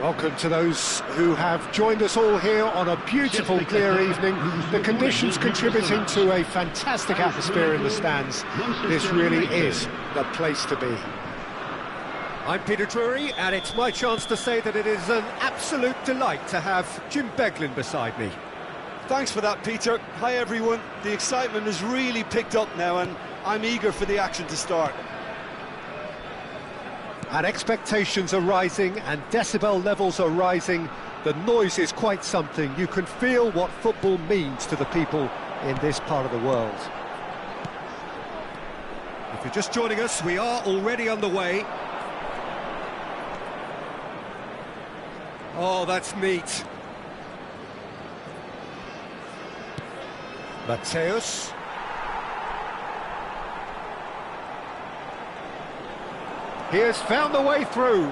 Welcome to those who have joined us all here on a beautiful, clear evening. The conditions contributing to a fantastic atmosphere in the stands. This really is the place to be. I'm Peter Drury, and it's my chance to say that it is an absolute delight to have Jim Beglin beside me. Thanks for that, Peter. Hi, everyone. The excitement has really picked up now, and I'm eager for the action to start. And expectations are rising, and decibel levels are rising. The noise is quite something. You can feel what football means to the people in this part of the world. If you're just joining us, we are already underway. Oh, that's neat. Mateus. He has found the way through.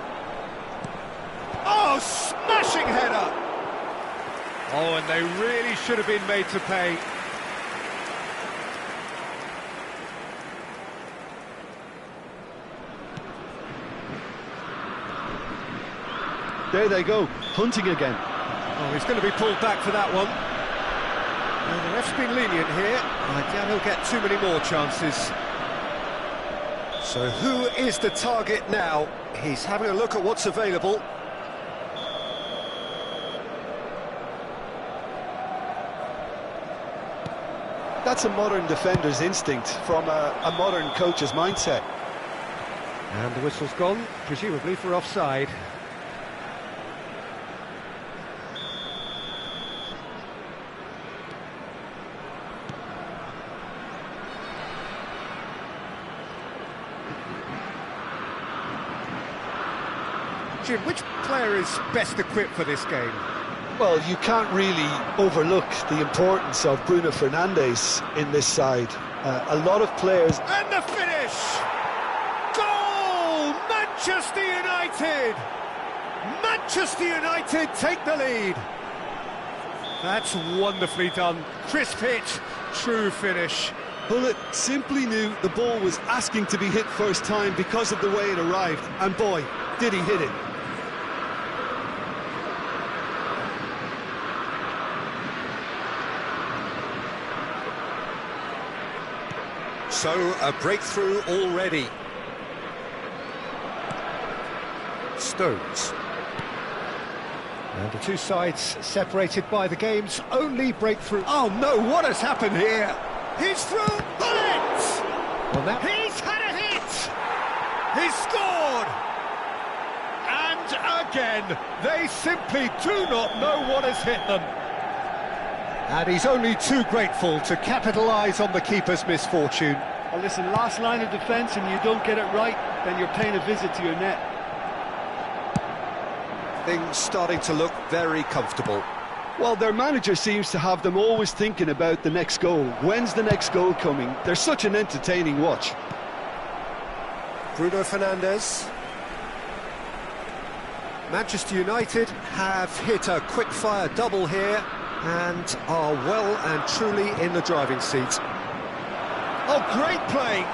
Oh, smashing header! Oh, and they really should have been made to pay. There they go, hunting again. Oh, he's going to be pulled back for that one. Well, the ref's been lenient here. I doubt he'll get too many more chances. So who is the target now? He's having a look at what's available. That's a modern defender's instinct from a modern coach's mindset. And the whistle's gone, presumably for offside. Jim, which player is best equipped for this game? Well, you can't really overlook the importance of Bruno Fernandes in this side. A lot of players... And the finish! Goal! Manchester United! Manchester United take the lead. That's wonderfully done. Crisp hit, true finish. Bullet simply knew the ball was asking to be hit first time because of the way it arrived. And boy, did he hit it. So, a breakthrough already. Stones. And the two sides separated by the game's only breakthrough. Oh no, what has happened here? He's through, bullet! Well, now he's had a hit! He's scored! And again, they simply do not know what has hit them. And he's only too grateful to capitalise on the keeper's misfortune. Well, listen, last line of defence and you don't get it right, then you're paying a visit to your net. Things starting to look very comfortable. Well, their manager seems to have them always thinking about the next goal. When's the next goal coming? They're such an entertaining watch. Bruno Fernandes. Manchester United have hit a quick-fire double here and are well and truly in the driving seat. Oh, great play!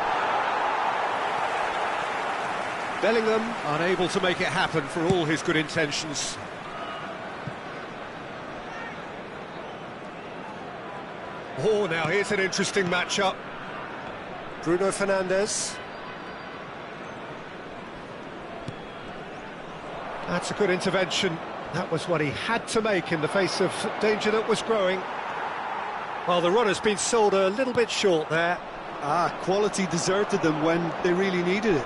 Bellingham unable to make it happen for all his good intentions. Oh, now here's an interesting matchup. Bruno Fernandes. That's a good intervention. That was what he had to make in the face of danger that was growing. Well, the run has been sold a little bit short there. Quality deserted them when they really needed it.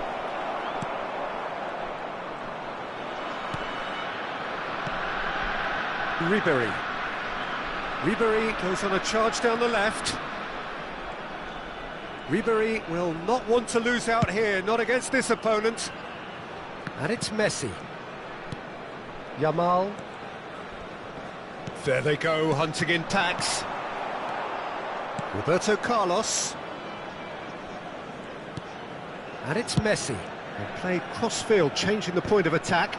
Ribéry goes on a charge down the left. Ribéry will not want to lose out here, not against this opponent. And it's Messi. Yamal. There they go, hunting in packs. Roberto Carlos. And it's Messi. They played cross-field, changing the point of attack.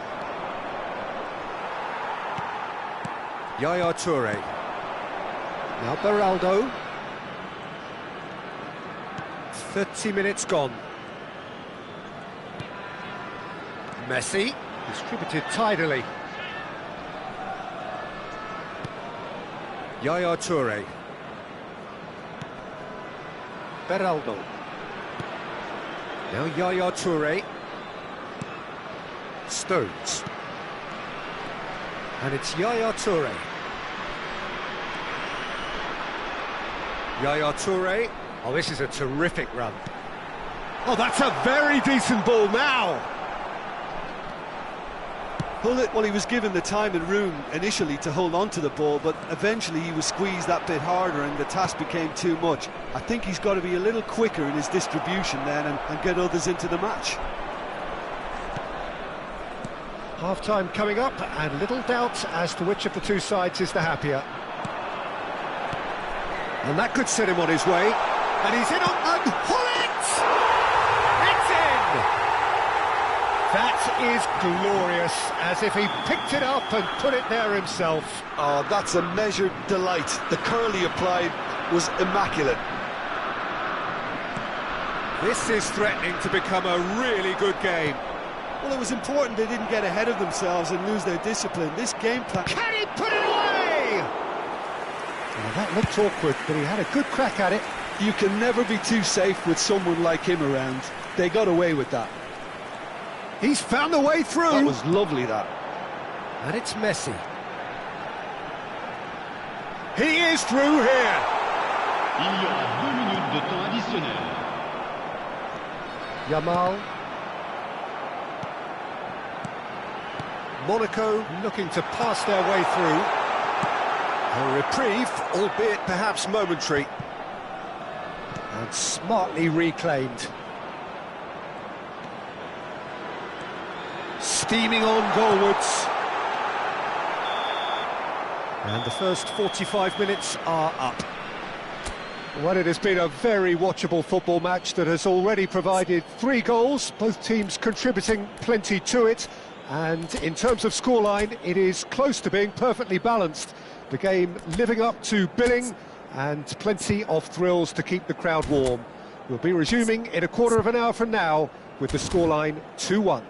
Yaya Toure. Now Beraldo. 30 minutes gone. Messi, distributed tidily. Yaya Toure. Beraldo. Now Yaya Toure. Stones. And it's Yaya Toure. Yaya Toure. Oh, this is a terrific run. Oh, that's a very decent ball now. Well, he was given the time and room initially to hold on to the ball, but eventually he was squeezed that bit harder and the task became too much. I think he's got to be a little quicker in his distribution then and get others into the match. Half-time coming up, and little doubt as to which of the two sides is the happier. And that could set him on his way. And he's in on Hullet! It's in! That is glorious, as if he picked it up and put it there himself. Oh, that's a measured delight. The curl he applied was immaculate. This is threatening to become a really good game. Well, it was important they didn't get ahead of themselves and lose their discipline. This game plan... Can he put it away? Well, that looked awkward, but he had a good crack at it. You can never be too safe with someone like him around. They got away with that. He's found a way through. That was lovely, that. And it's Messi. He is through here. Il y aura 2 minutes de temps additionnel. Yamal. Monaco looking to pass their way through. A reprieve, albeit perhaps momentary. And smartly reclaimed. Steaming on goalwards. And the first 45 minutes are up. Well, it has been a very watchable football match that has already provided 3 goals, both teams contributing plenty to it. And in terms of scoreline, it is close to being perfectly balanced. The game living up to billing, and plenty of thrills to keep the crowd warm. We'll be resuming in a quarter of an hour from now with the scoreline 2-1.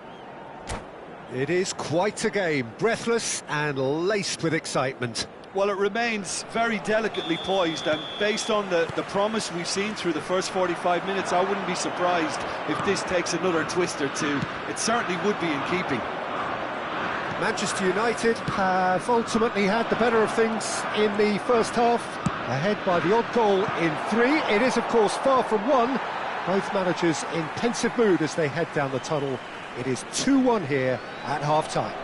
It is quite a game, breathless and laced with excitement. Well, it remains very delicately poised, and based on the promise we've seen through the first 45 minutes, I wouldn't be surprised if this takes another twist or two. It certainly would be in keeping. Manchester United have ultimately had the better of things in the first half, ahead by the odd goal in 3. It is, of course, far from 1. Both managers in pensive mood as they head down the tunnel. It is 2-1 here at half-time.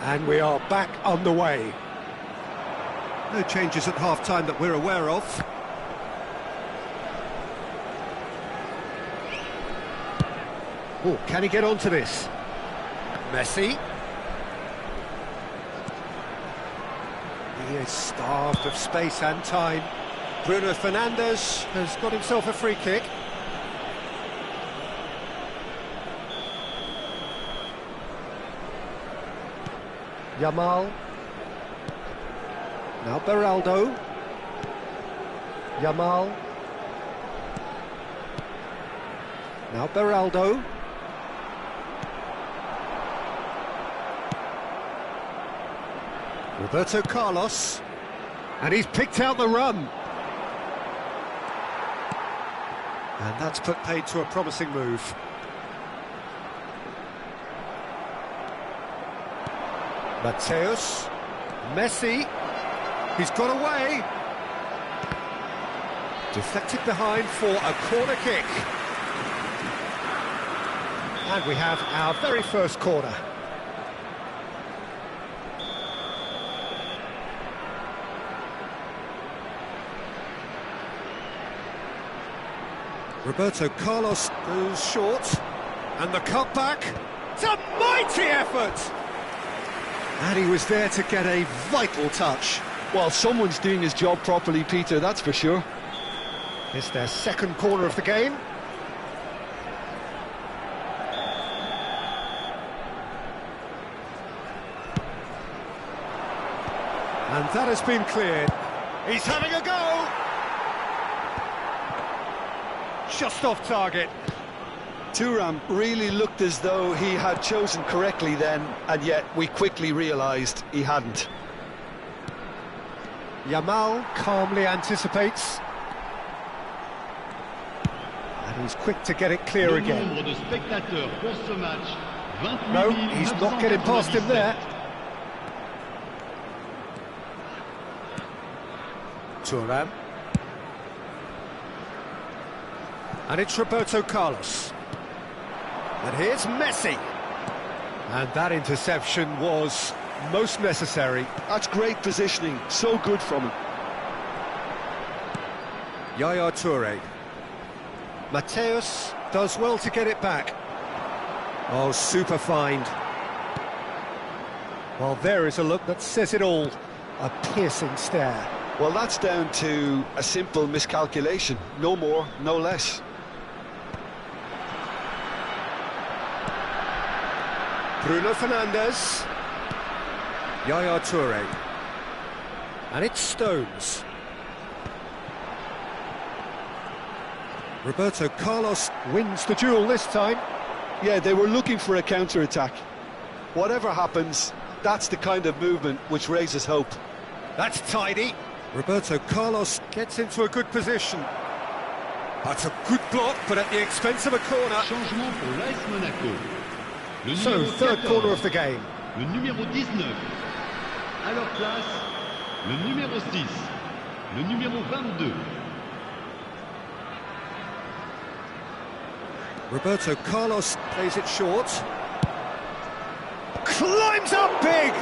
And we are back on the way. No changes at half-time that we're aware of. Oh, can he get onto this? Messi. He is starved of space and time. Bruno Fernandes has got himself a free kick. Yamal. Now Beraldo. Yamal. Now Beraldo. Roberto Carlos, and he's picked out the run. And that's put paid to a promising move. Mateus, Messi, he's got away. Deflected behind for a corner kick. And we have our very first corner. Roberto Carlos goes short, and the cutback. It's a mighty effort! And he was there to get a vital touch. Well, someone's doing his job properly, Peter, that's for sure. It's their second corner of the game. And that has been cleared. He's having a go! Just off target. Thuram really looked as though he had chosen correctly then, and yet we quickly realised he hadn't. Yamal calmly anticipates. And he's quick to get it clear again. No, he's not getting past him there. Thuram. And it's Roberto Carlos. And here's Messi. And that interception was most necessary. That's great positioning, so good from him. Yaya Toure. Mateus does well to get it back. Oh, super find. Well, there is a look that says it all. A piercing stare. Well, that's down to a simple miscalculation. No more, no less. Bruno Fernandes. Yaya Toure. And it's Stones. Roberto Carlos wins the duel this time. Yeah, they were looking for a counter-attack. Whatever happens, that's the kind of movement which raises hope. That's tidy. Roberto Carlos gets into a good position. That's a good block, but at the expense of a corner. Changement pour l'AS Monaco. Le So, numéro third 14, corner of the game. Le numéro 19. À leur place, le numéro 6. Le numéro 22. Roberto Carlos plays it short. Climbs up big!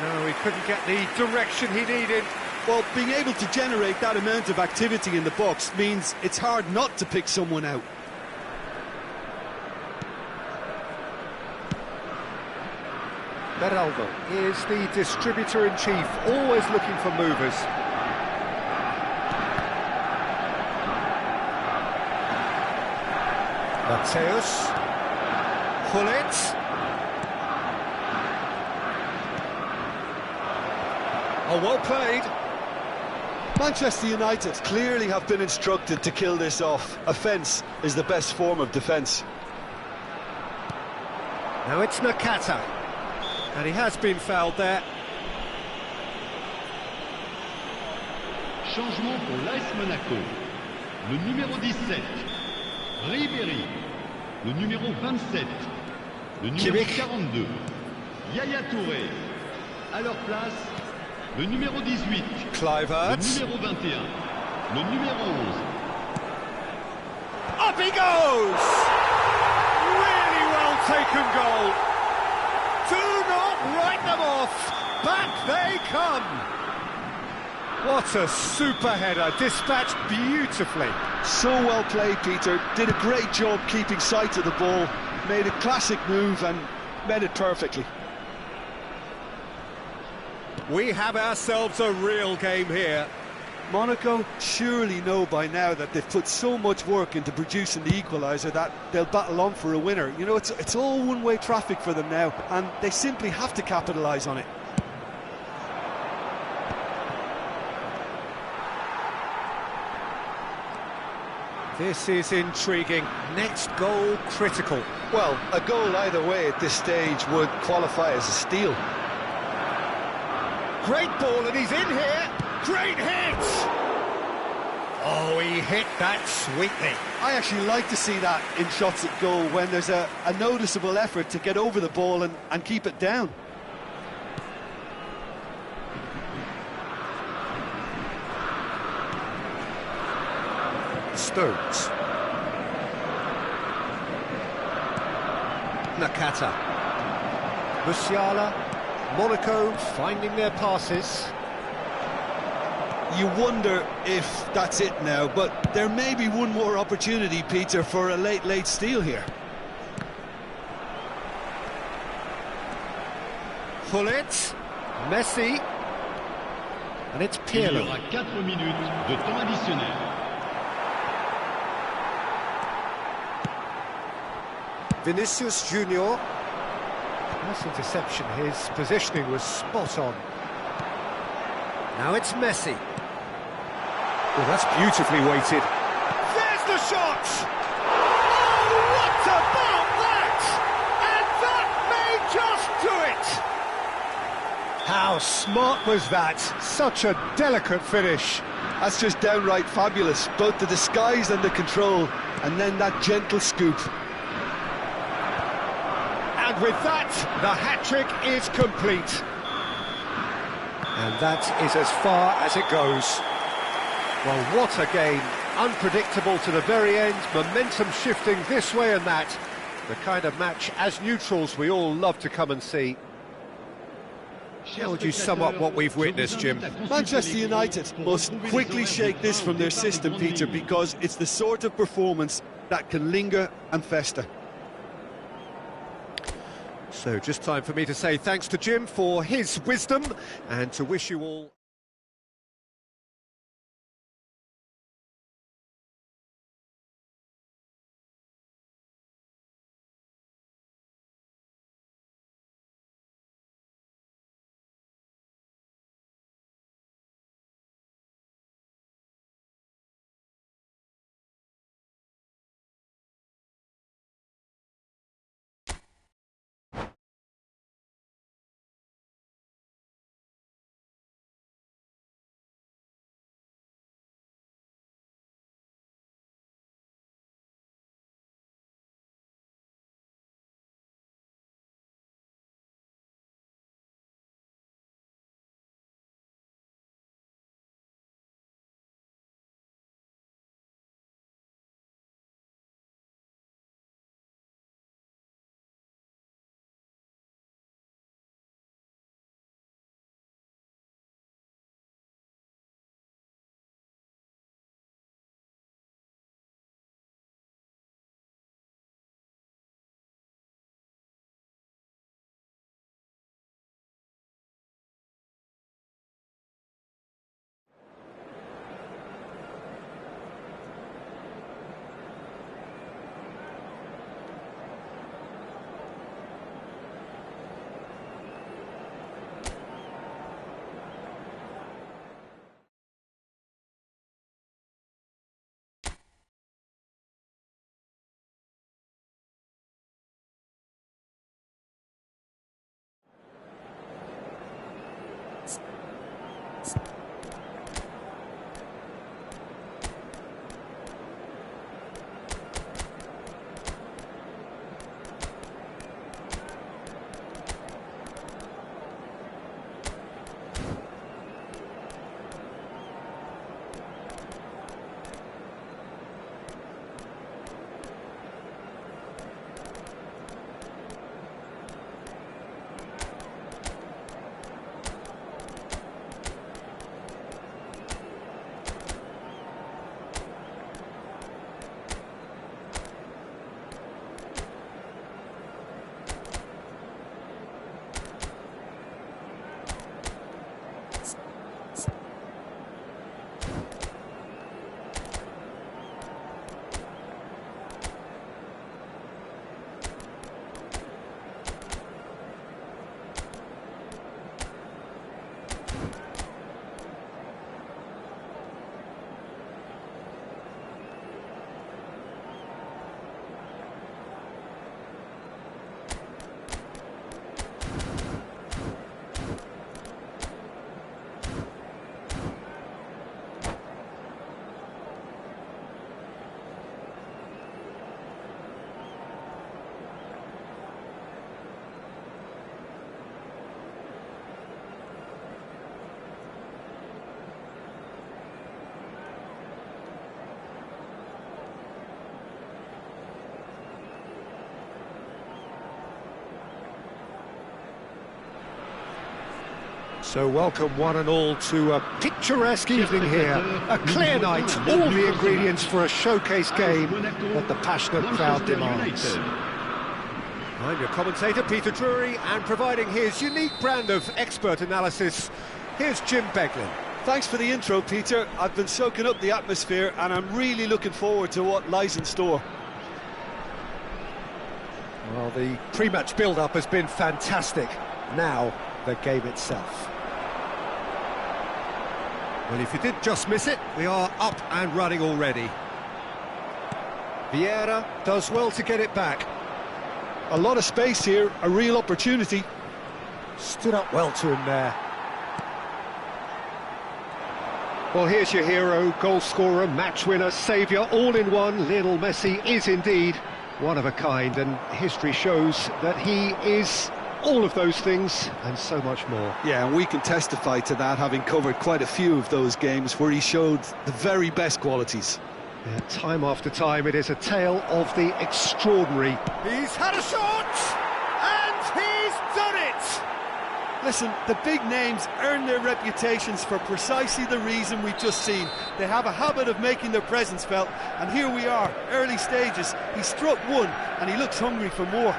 No, he couldn't get the direction he needed. Well, being able to generate that amount of activity in the box means it's hard not to pick someone out. Beraldo is the distributor-in-chief, always looking for movers. Mateus. Gullit. Oh, well played. Manchester United clearly have been instructed to kill this off. Offence is the best form of defence. Now it's Nakata. And he has been fouled there. Changement pour l'AS Monaco. Le numéro 17. Ribéry. Le numéro 27. Le numéro Kimmich. 42. Yaya Touré. À leur place, le numéro 18. Le Kluivert. numéro 21. Le numéro 11. Up he goes! Really well taken goal. Do not write them off. Back they come. What a super header, dispatched beautifully. So well played, Peter. Did a great job keeping sight of the ball. Made a classic move and made it perfectly. We have ourselves a real game here. Monaco surely know by now that they've put so much work into producing the equaliser that they'll battle on for a winner. You know, it's all one-way traffic for them now, and they simply have to capitalise on it. This is intriguing. Next goal critical. Well, a goal either way at this stage would qualify as a steal. Great ball, and he's in here. Great hit! Oh, he hit that sweetly. I actually like to see that in shots at goal when there's a noticeable effort to get over the ball and keep it down. Stones. Nakata. Musiala. Monaco finding their passes. You wonder if that's it now, but there may be one more opportunity, Peter, for a late steal here. Gullit. Messi. And it's Il y Pirlo. aura 4 minutes de temps additionnel. Vinicius Junior. Nice interception, his positioning was spot on. Now it's Messi. Oh, that's beautifully weighted. There's the shot! Oh, what about that? And that may just do it! How How smart was that? Such a delicate finish. That's just downright fabulous, both the disguise and the control, and then that gentle scoop. And with that, the hat-trick is complete. And that is as far as it goes. Well, what a game. Unpredictable to the very end, momentum shifting this way and that. The kind of match, as neutrals, we all love to come and see. How would you sum up what we've witnessed, Jim? Manchester United must quickly shake this from their system, Peter, because it's the sort of performance that can linger and fester. So just time for me to say thanks to Jim for his wisdom and to wish you all... So welcome one and all to a picturesque evening here, a clear night, all the ingredients for a showcase game that the passionate crowd demands. I'm your commentator, Peter Drury, and providing his unique brand of expert analysis, here's Jim Beglin. Thanks for the intro, Peter. I've been soaking up the atmosphere and I'm really looking forward to what lies in store. Well, the pre-match build-up has been fantastic. Now, the game itself. Well, if you did just miss it, we are up and running already. Vieira does well to get it back. A lot of space here, a real opportunity. Stood up well to him there. Well, here's your hero, goal scorer, match winner, saviour, all in one. Lionel Messi is indeed one of a kind, and history shows that he is all of those things and so much more. Yeah, and we can testify to that, having covered quite a few of those games where he showed the very best qualities. Yeah, time after time, it is a tale of the extraordinary. He's had a shot, and he's done it! Listen, the big names earn their reputations for precisely the reason we've just seen. They have a habit of making their presence felt, and here we are, early stages. He struck one, and he looks hungry for more.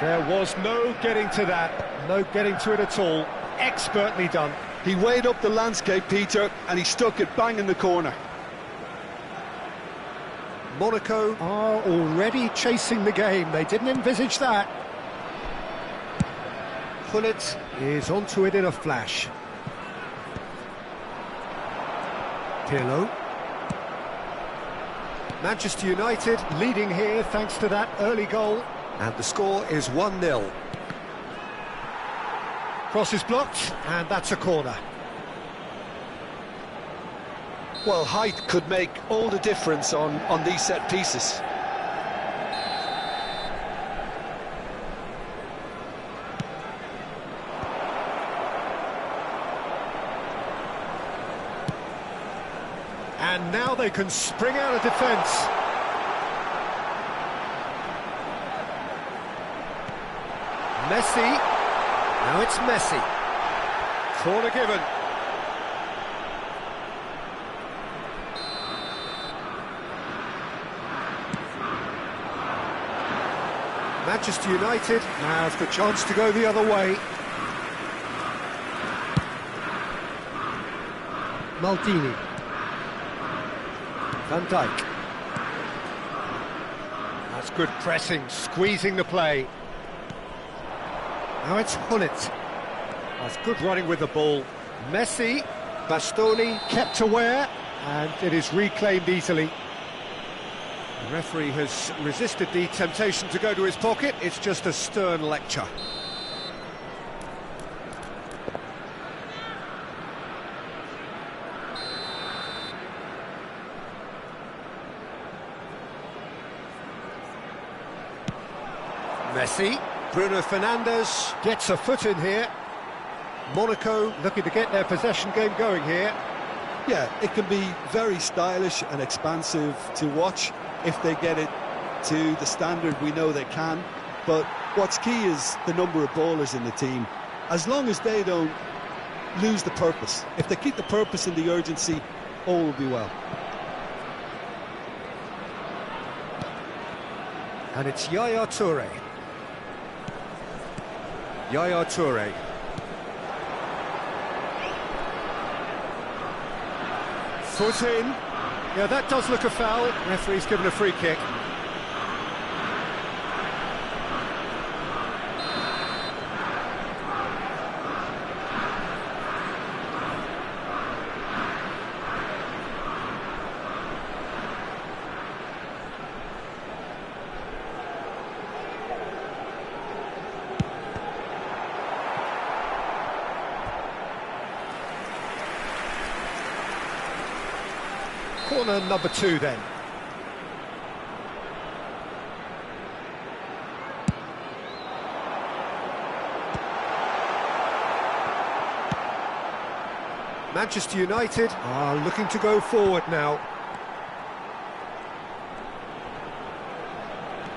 There was no getting to that, no getting to it at all. Expertly done. He weighed up the landscape, Peter, and he stuck it bang in the corner. Monaco are already chasing the game. They didn't envisage that. Gullit is onto it in a flash. Pirlo. Manchester United leading here thanks to that early goal. And the score is 1-0. Cross is blocked, and that's a corner. Well, height could make all the difference on these set pieces. And now they can spring out of defence. Messi. Now it's Messi. Corner given. Manchester United has the chance to go the other way. Maldini. Van Dijk. That's good pressing, squeezing the play. Now it's Gullit. That's good running with the ball. Messi, Bastoni kept aware, and it is reclaimed easily. The referee has resisted the temptation to go to his pocket. It's just a stern lecture. Messi, Bruno Fernandes gets a foot in here. Monaco looking to get their possession game going here. Yeah, it can be very stylish and expansive to watch if they get it to the standard we know they can. But what's key is the number of ballers in the team. As long as they don't lose the purpose, if they keep the purpose and the urgency, all will be well. And it's Yaya Toure. Yaya Toure. Foot in. Yeah, that does look a foul. Referee's given a free kick. Corner number 2 then. Manchester United are looking to go forward now.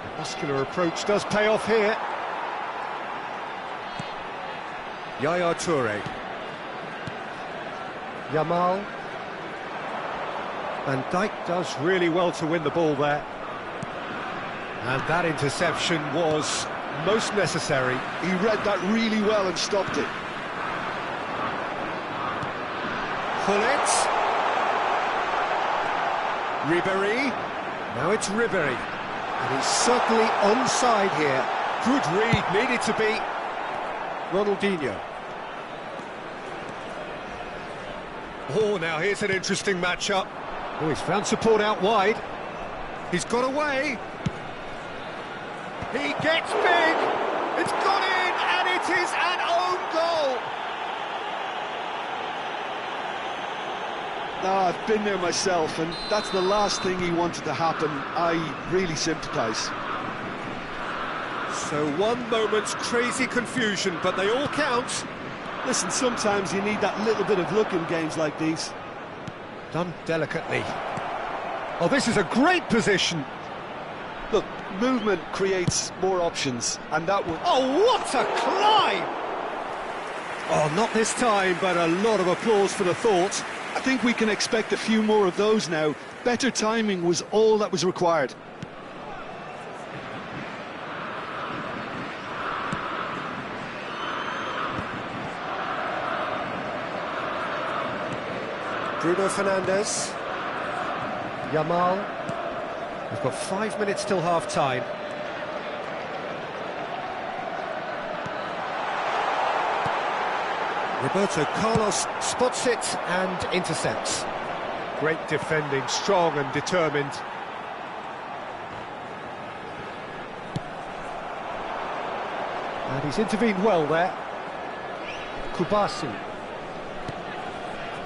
The muscular approach does pay off here. Yaya Toure. Yamal. Van Dijk does really well to win the ball there. And that interception was most necessary. He read that really well and stopped it. Gullit. Ribéry. Now it's Ribéry. And he's certainly onside here. Good read, needed to be. Ronaldinho. Oh, now here's an interesting matchup. Oh, he's found support out wide. He's got away. He gets big. It's gone in, and it is an own goal. No, I've been there myself, and that's the last thing he wanted to happen. I really sympathise. So one moment's crazy confusion, but they all count. Listen, sometimes you need that little bit of luck in games like these. Done delicately. Oh, this is a great position. Look, movement creates more options, and that would... Oh, what a climb! Oh, not this time, but a lot of applause for the thought. I think we can expect a few more of those now. Better timing was all that was required. Bruno Fernandes. Yamal. We've got 5 minutes till half-time. Roberto Carlos spots it and intercepts. Great defending, strong and determined. And he's intervened well there. Kubasi.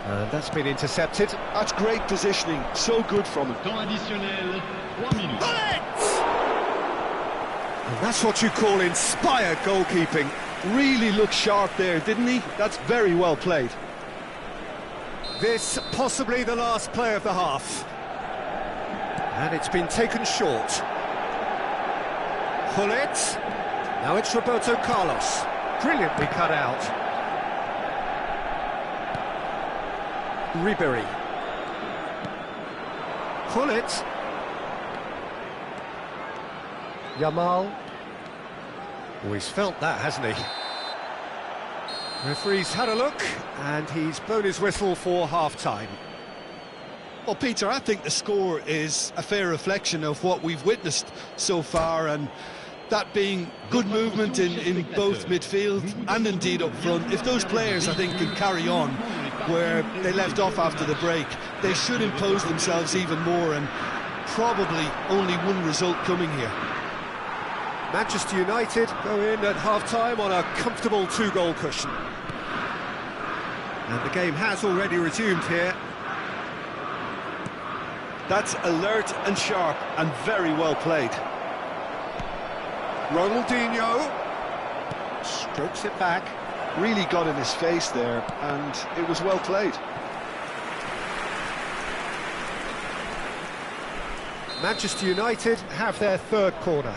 And that's been intercepted. That's great positioning, so good from him. Temps additionnel, 3 minutes. And that's what you call inspired goalkeeping. Really looked sharp there, didn't he? That's very well played. This possibly the last play of the half. And it's been taken short. Gullit. Now it's Roberto Carlos. Brilliantly cut out. Ribery. Gullit. Yamal. Oh, he's felt that, hasn't he? Referee's had a look, and he's blown his whistle for half-time. Well, Peter, I think the score is a fair reflection of what we've witnessed so far, and that being good movement in both midfield and indeed up front. If those players, I think, can carry on where they left off after the break, they should impose themselves even more, and probably only one result coming here. Manchester United go in at half-time on a comfortable 2-goal cushion. And the game has already resumed here. That's alert and sharp and very well played. Ronaldinho strokes it back. Really got in his face there, and it was well played. Manchester United have their third corner.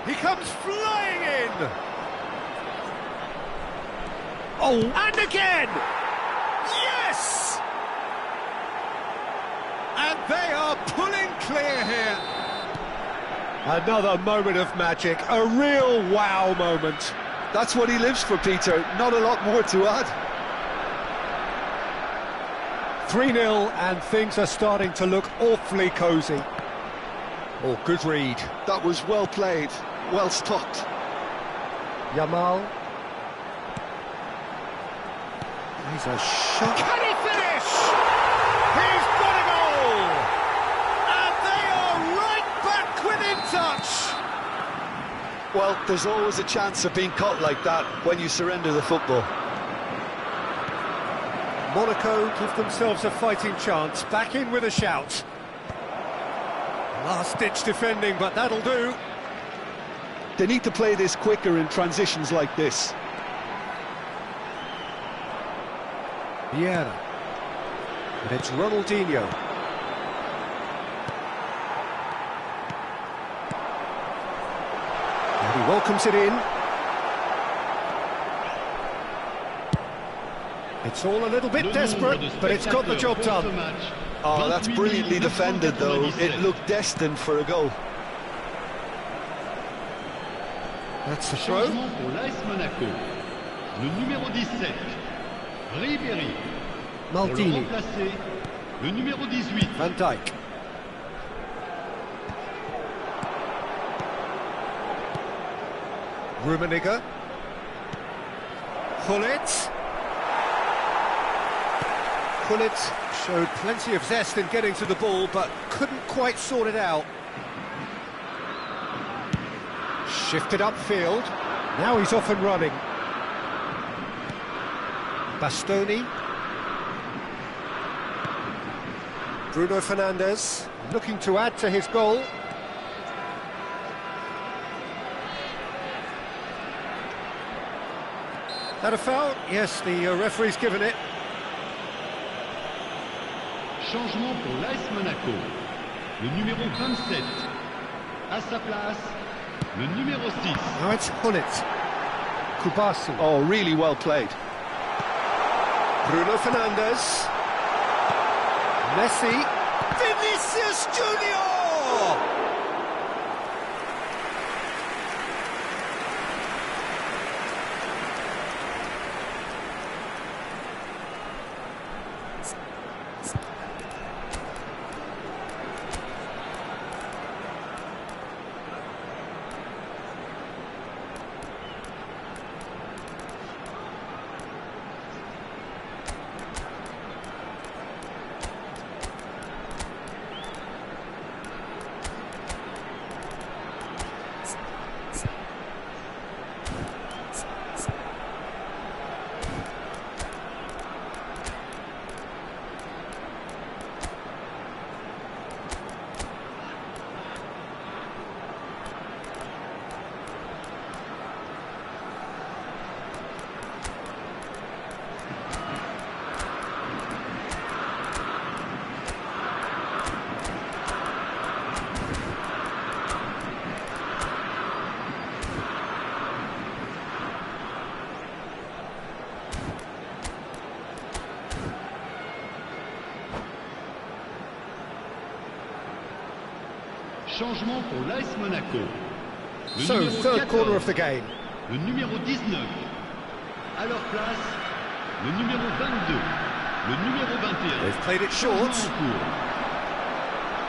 He comes flying in! Oh, and again! Yes! And they are pulling clear here. Another moment of magic, a real wow moment. That's what he lives for, Peter. Not a lot more to add. 3-0, and things are starting to look awfully cosy. Oh, good read. That was well played, well stopped. Yamal. He's a shot. Can he finish? He's got a goal! And they are right back within touch. Well, there's always a chance of being caught like that when you surrender the football. Monaco give themselves a fighting chance, back in with a shout. Last-ditch defending, but that'll do. They need to play this quicker in transitions like this. Vieira. And it's Ronaldinho. And he welcomes it in. It's all a little bit desperate, but it's got the job done. Oh, that's brilliantly defended, though. It looked destined for a goal. That's the throw. Changement pour l'AS Monaco. Le numéro 17, Ribery. Pour le Maldini. remplacer, le numéro 18. Van Dijk. Rummenigge. Gullit. Gullit showed plenty of zest in getting to the ball, but couldn't quite sort it out. Shifted upfield. Now he's off and running. Bastoni. Bruno Fernandes looking to add to his goal. That a foul? Yes, the referee's given it. Changement pour l'AS Monaco. Le numéro 27. À sa place, le numéro 6. Now it's Hullet. Kubasu. Oh, really well played. Bruno Fernandes. Messi. Vinicius Junior! Changement pour l'AS Monaco. Le So, numéro third 14, corner of the game. Le numéro 19. À leur place, le numéro 22. Le numéro 21. They've played it short. Changement en cours.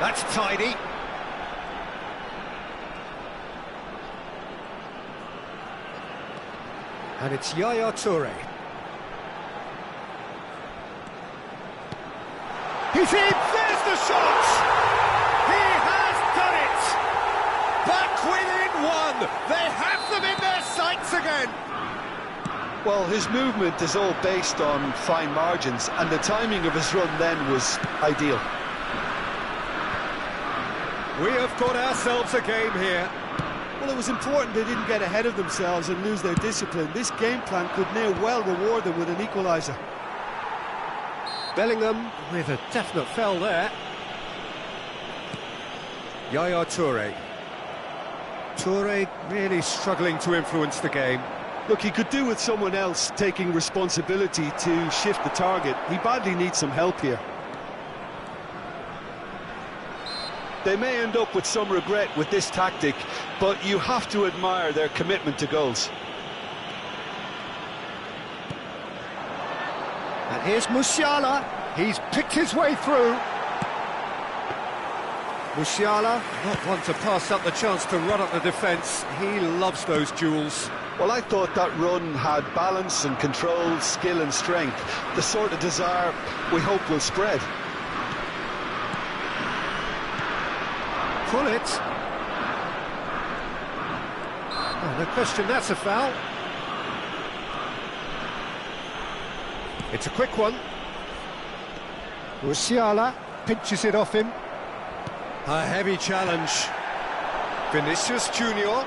That's tidy. And it's Yaya Toure. He's in! There's the shot! He has done it! Back within one! They have them in their sights again! Well, his movement is all based on fine margins, and the timing of his run then was ideal. We have got ourselves a game here. Well, it was important they didn't get ahead of themselves and lose their discipline. This game plan could near well reward them with an equaliser. Bellingham with a definite foul there. Yaya Toure. Toure really struggling to influence the game. Look, he could do with someone else taking responsibility to shift the target. He badly needs some help here. They may end up with some regret with this tactic, but you have to admire their commitment to goals. And here's Musiala. He's picked his way through. Musiala, not one to pass up the chance to run up the defence. He loves those duels. Well, I thought that run had balance and control, skill and strength. The sort of desire we hope will spread. Pull it. Oh, no question, that's a foul. It's a quick one. Musiala pinches it off him. A heavy challenge. Vinicius Junior.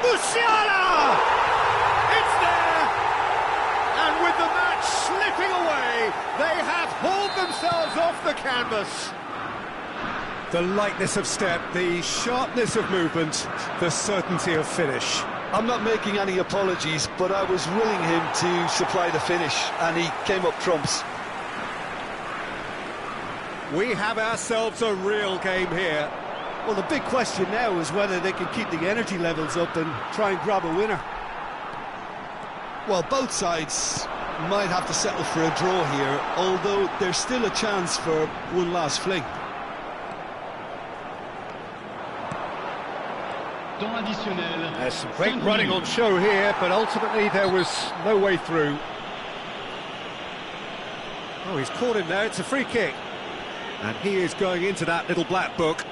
Musiala! It's there! And with the match slipping away, they have hauled themselves off the canvas. The lightness of step, the sharpness of movement, the certainty of finish. I'm not making any apologies, but I was willing him to supply the finish, and he came up trumps. We have ourselves a real game here. Well, the big question now is whether they can keep the energy levels up and try and grab a winner. Well, both sides might have to settle for a draw here, although there's still a chance for one last fling. There's some great running on show here, but ultimately there was no way through. Oh, he's caught him there, it's a free kick. And he is going into that little black book.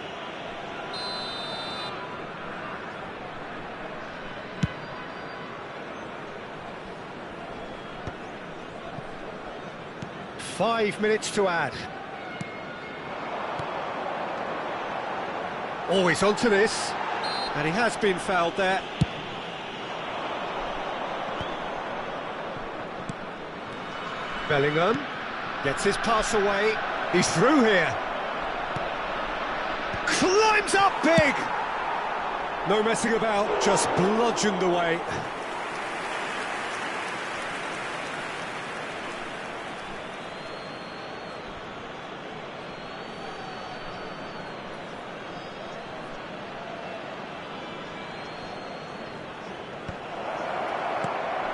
Five minutes to add. Always onto this. And he has been fouled there. Bellingham gets his pass away. He's through here. Climbs up big. No messing about, just bludgeoned away.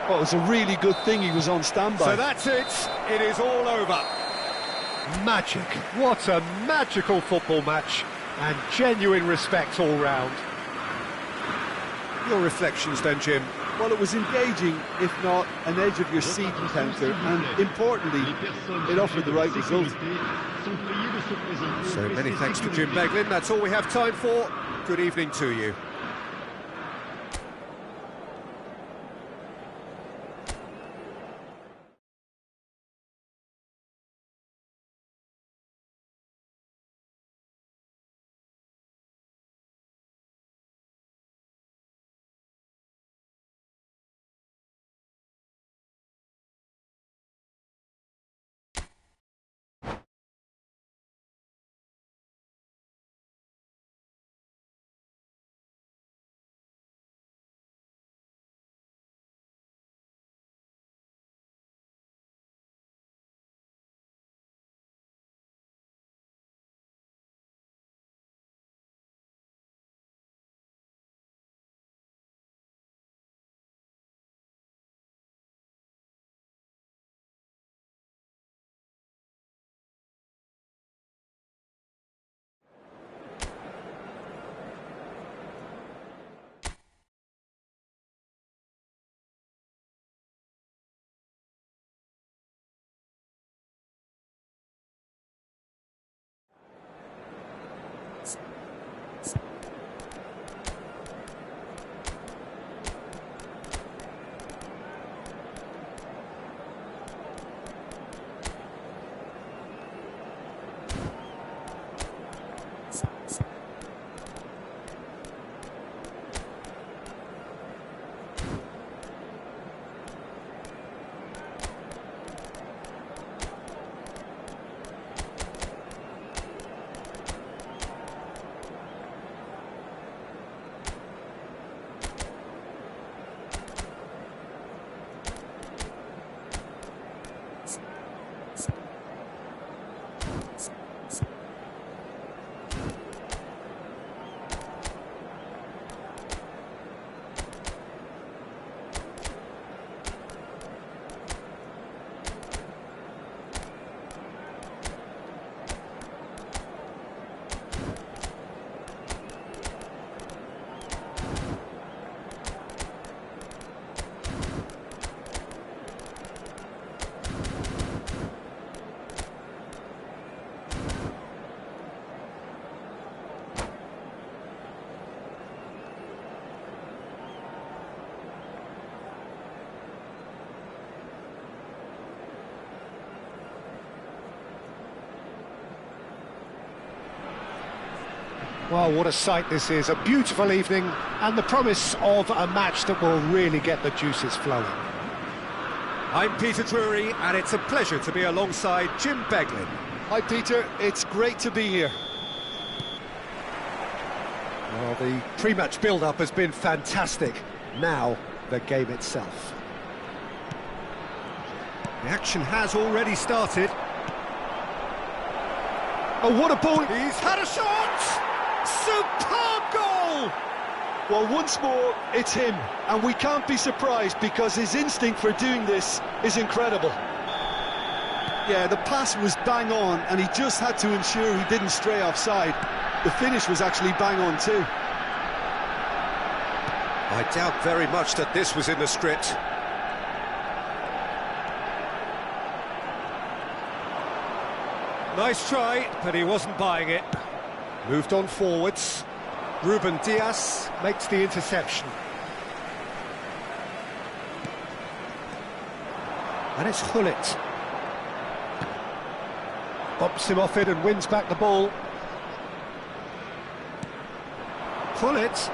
Well, it was a really good thing he was on standby. So that's it. It is all over. Magic. What a magical football match. And genuine respect all round. Your reflections then, Jim? Well, it was engaging, if not an edge-of-your-seat encounter, and importantly, it offered the right result. So many thanks to Jim Beglin. That's all we have time for. Good evening to you. Well, what a sight this is. A beautiful evening and the promise of a match that will really get the juices flowing. I'm Peter Drury, and it's a pleasure to be alongside Jim Beglin. Hi, Peter. It's great to be here. Well, the pre-match build-up has been fantastic. Now, the game itself. The action has already started. Oh, what a ball! He's had a shot! Superb goal! Well, once more, it's him, and we can't be surprised because his instinct for doing this is incredible. Yeah, the pass was bang on, and he just had to ensure he didn't stray offside. The finish was actually bang on too. I doubt very much that this was in the script. Nice try, but he wasn't buying it. Moved on forwards. Ruben Diaz makes the interception. And it's Gullit. Bops him off it and wins back the ball. Gullit.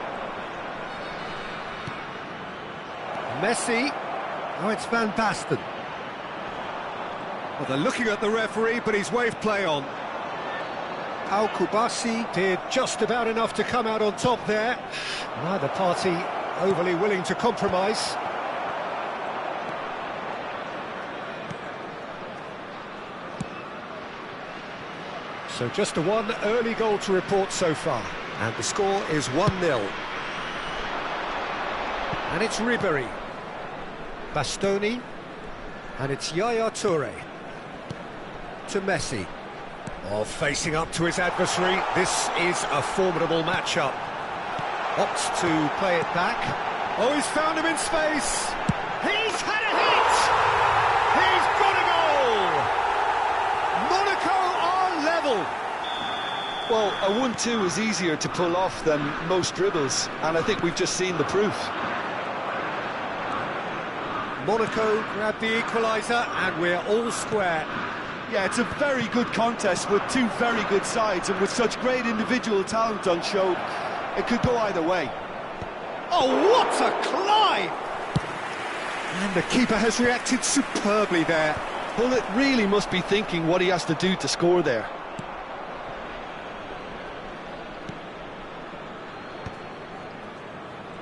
Messi. Oh, it's Van Basten. Well, they're looking at the referee, but he's waved play on. Al-Kubasi did just about enough to come out on top there. Neither party overly willing to compromise. So just the one early goal to report so far. And the score is 1-0. And it's Ribéry. Bastoni. And it's Yaya Touré. To Messi. Oh, facing up to his adversary. This is a formidable matchup. Opts to play it back. Oh, he's found him in space. He's had a hit! He's got a goal! Monaco are level. Well, a 1-2 is easier to pull off than most dribbles, and I think we've just seen the proof. Monaco grab the equaliser, and we're all square. Yeah, it's a very good contest with two very good sides, and with such great individual talent on show, it could go either way. Oh, what a climb! And the keeper has reacted superbly there. Gullit really must be thinking what he has to do to score there.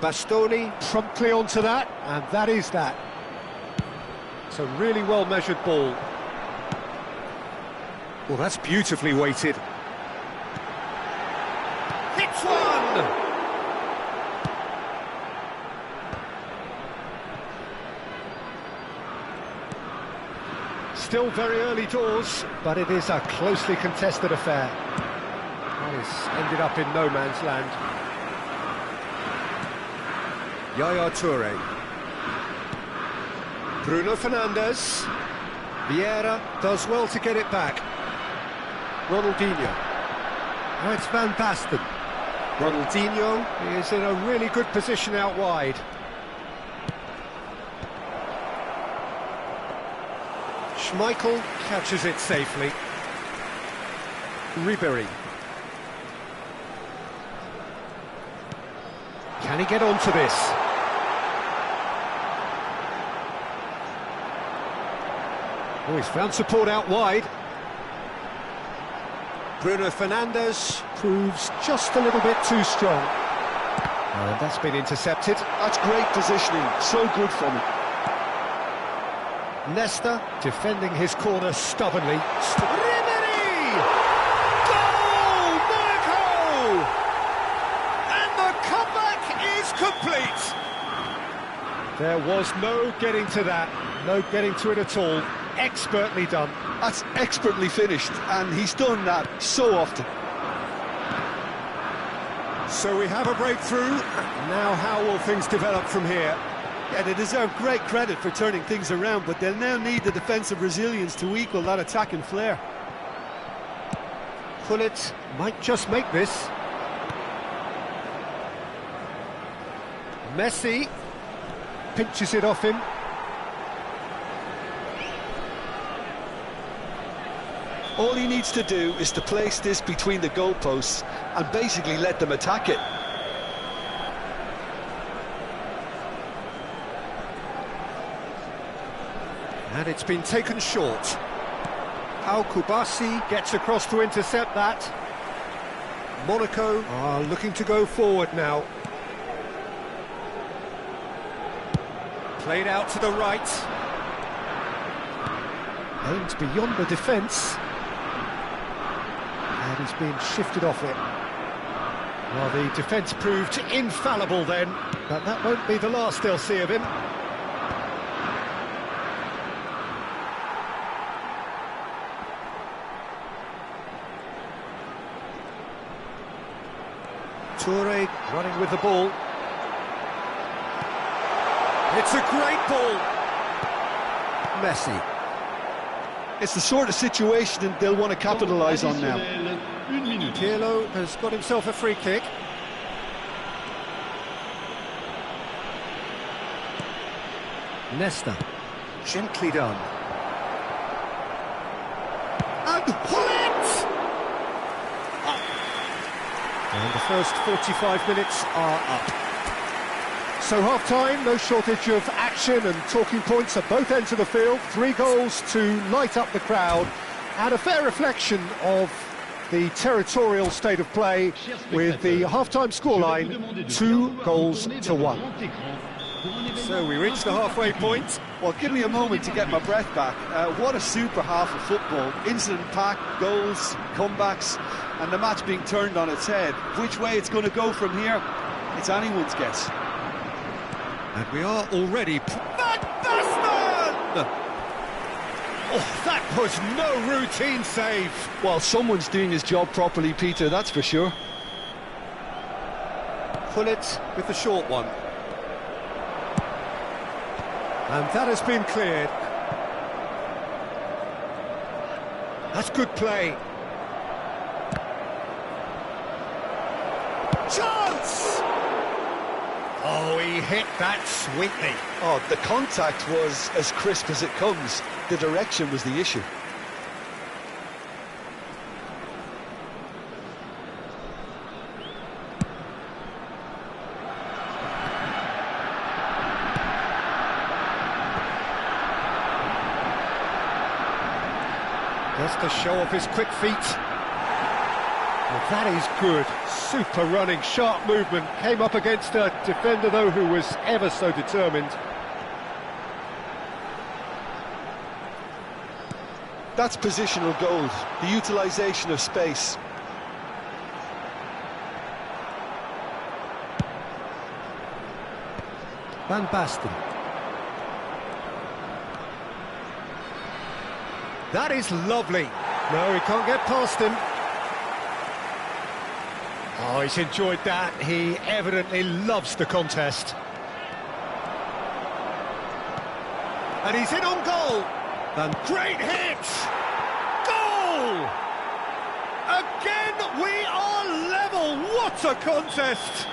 Bastoni promptly onto that, and that is that. It's a really well-measured ball. Well, that's beautifully weighted. Hits one! Still very early doors, but it is a closely contested affair. That has ended up in no man's land. Yaya Touré. Bruno Fernandes. Vieira does well to get it back. Ronaldinho. Now it's Van Basten. Ronaldinho is in a really good position out wide. Schmeichel catches it safely. Ribéry. Can he get onto this? Oh, he's found support out wide. Bruno Fernandes proves just a little bit too strong. And that's been intercepted. That's great positioning, so good from him. Nesta defending his corner stubbornly. Ribéry! Goal! Monaco! And the comeback is complete! There was no getting to that, no getting to it at all. Expertly done. That's expertly finished, and he's done that so often. So we have a breakthrough. Now how will things develop from here? Yeah, they deserve great credit for turning things around, but they'll now need the defensive resilience to equal that attacking flair. Gullit might just make this. Messi pinches it off him. All he needs to do is to place this between the goalposts and basically let them attack it. And it's been taken short. Al-Kubasi gets across to intercept that. Monaco are looking to go forward now. Played out to the right. Aimed beyond the defence. And he's been shifted off it. Well, the defence proved infallible then, but that won't be the last they'll see of him. Touré running with the ball. It's a great ball. Messi. It's the sort of situation they'll want to capitalise on now. Une minute. Pirlo has got himself a free kick. Nesta. Gently done. And Hullet! And the first 45 minutes are up. So half-time, no shortage of action and talking points at both ends of the field. 3 goals to light up the crowd, and a fair reflection of the territorial state of play, with the half-time scoreline 2-1. So we reach the halfway point. Well, give me a moment to get my breath back. What a super half of football. Incident-packed, goals, comebacks, and the match being turned on its head. Which way it's going to go from here, it's anyone's guess. And we are already... Van Basten! Oh, that was no routine save. Well, someone's doing his job properly, Peter, that's for sure. Hullet with the short one. And that has been cleared. That's good play. Chance! Oh, he hit that sweetly. Oh, the contact was as crisp as it comes. The direction was the issue. Just to show off his quick feet. Well, that is good. Super running, sharp movement. Came up against a defender, though, who was ever so determined. That's positional gold, the utilisation of space. Van Basten. That is lovely. No, he can't get past him. Oh, he's enjoyed that. He evidently loves the contest. And he's in on goal. And great hit! Goal! Again, we are level. What a contest!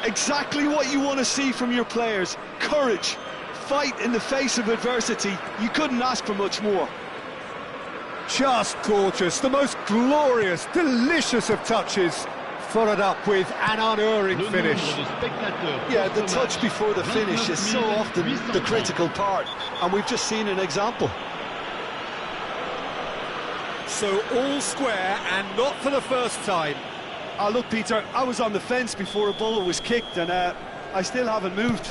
Exactly what you want to see from your players. Courage, fight in the face of adversity. You couldn't ask for much more. Just gorgeous, the most glorious, delicious of touches, followed up with an unerring finish. Yeah, the touch before the finish is so often the critical part, and we've just seen an example. So all square, and not for the first time. Look, Peter, I was on the fence before a ball was kicked, and I still haven't moved.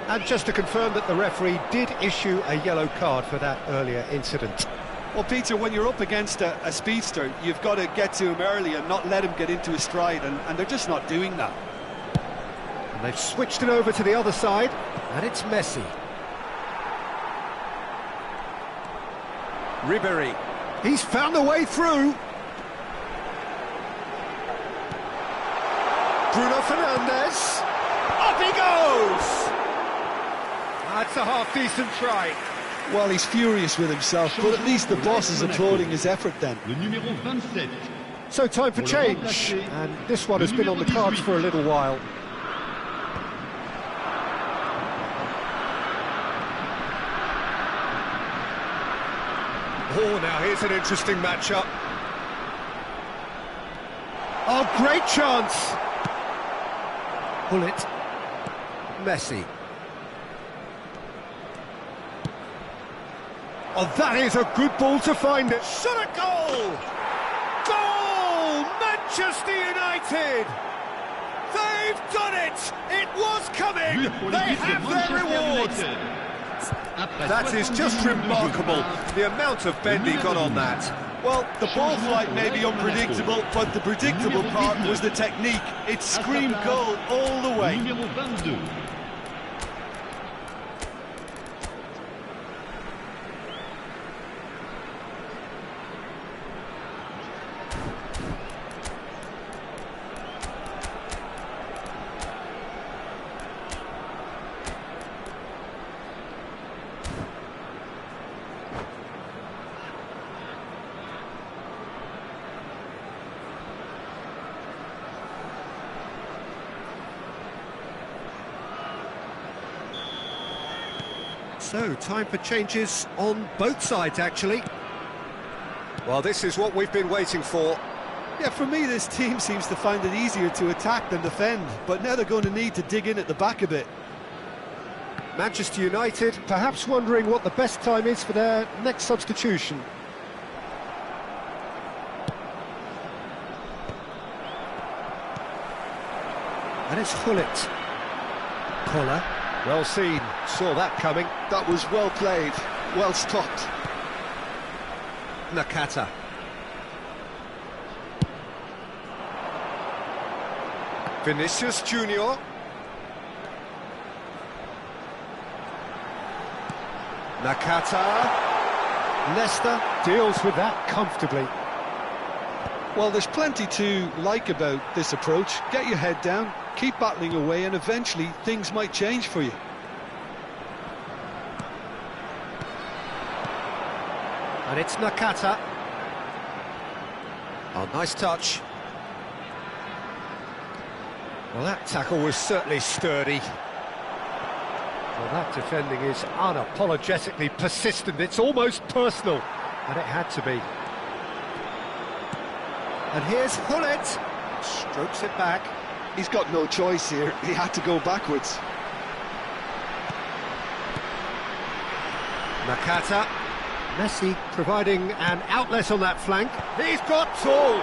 And just to confirm that the referee did issue a yellow card for that earlier incident. Well, Peter, when you're up against a speedster, you've got to get to him early and not let him get into his stride, and they're just not doing that. And they've switched it over to the other side, and it's Messi. Ribery. He's found a way through. Bruno Fernandes. Up he goes! That's a half-decent try. Well, he's furious with himself, but at least the boss is applauding his effort then. Le numéro 27. So time for change, and this one has been on the cards for a little while. Oh, now here's an interesting matchup. Oh, great chance! Hullet. Messi. Oh, that is a good ball to find it. Shot a goal! Goal! Manchester United! They've done it! It was coming! They have their reward! That is just remarkable, the amount of bend he got on that. Well, the ball flight may be unpredictable, but the predictable part was the technique. It screamed goal all the way. Numéro 22. So, time for changes on both sides, actually. Well, this is what we've been waiting for. Yeah, for me, this team seems to find it easier to attack than defend, but now they're going to need to dig in at the back a bit. Manchester United perhaps wondering what the best time is for their next substitution. And it's Hullet. Koller. Well seen, saw that coming. That was well played, well stopped. Nakata. Vinicius Junior. Nakata. Leicester deals with that comfortably. Well, there's plenty to like about this approach. Get your head down, keep battling away, and eventually things might change for you. And it's Nakata. Oh, nice touch. Well, that tackle was certainly sturdy. Well, that defending is unapologetically persistent. It's almost personal, and it had to be. And here's Hullet. Strokes it back. He's got no choice here. He had to go backwards. Nakata. Messi providing an outlet on that flank. He's got tall.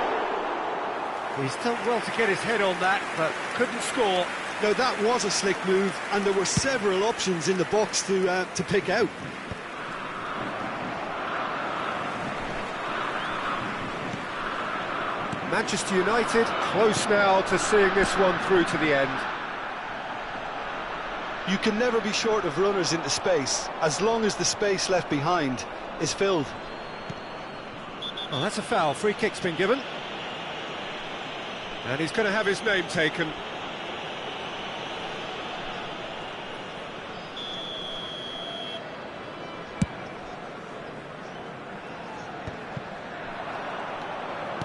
He's done well to get his head on that, but couldn't score. Now, that was a slick move, and there were several options in the box to pick out. Manchester United close now to seeing this one through to the end. You can never be short of runners into space, as long as the space left behind is filled. Oh, that's a foul. Free kick's been given. And he's going to have his name taken.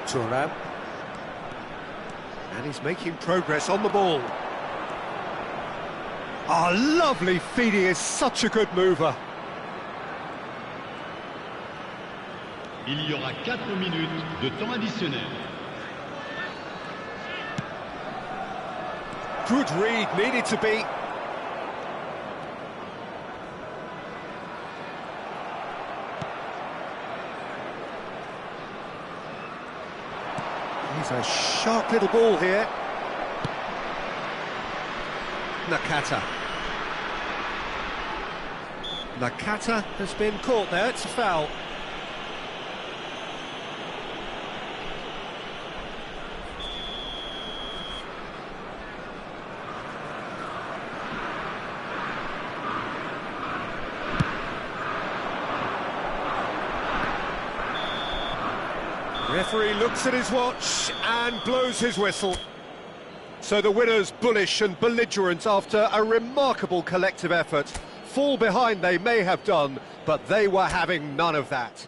Thuram. And he's making progress on the ball. Oh, lovely feed. He is such a good mover. Il y aura 4 minutes de temps additionnel. Good read, needed to be. He's a sharp little ball here. Nakata. Nakata has been caught there, it's a foul. Referee looks at his watch and blows his whistle. So the winners bullish and belligerent after a remarkable collective effort. Fall behind they may have done, but they were having none of that.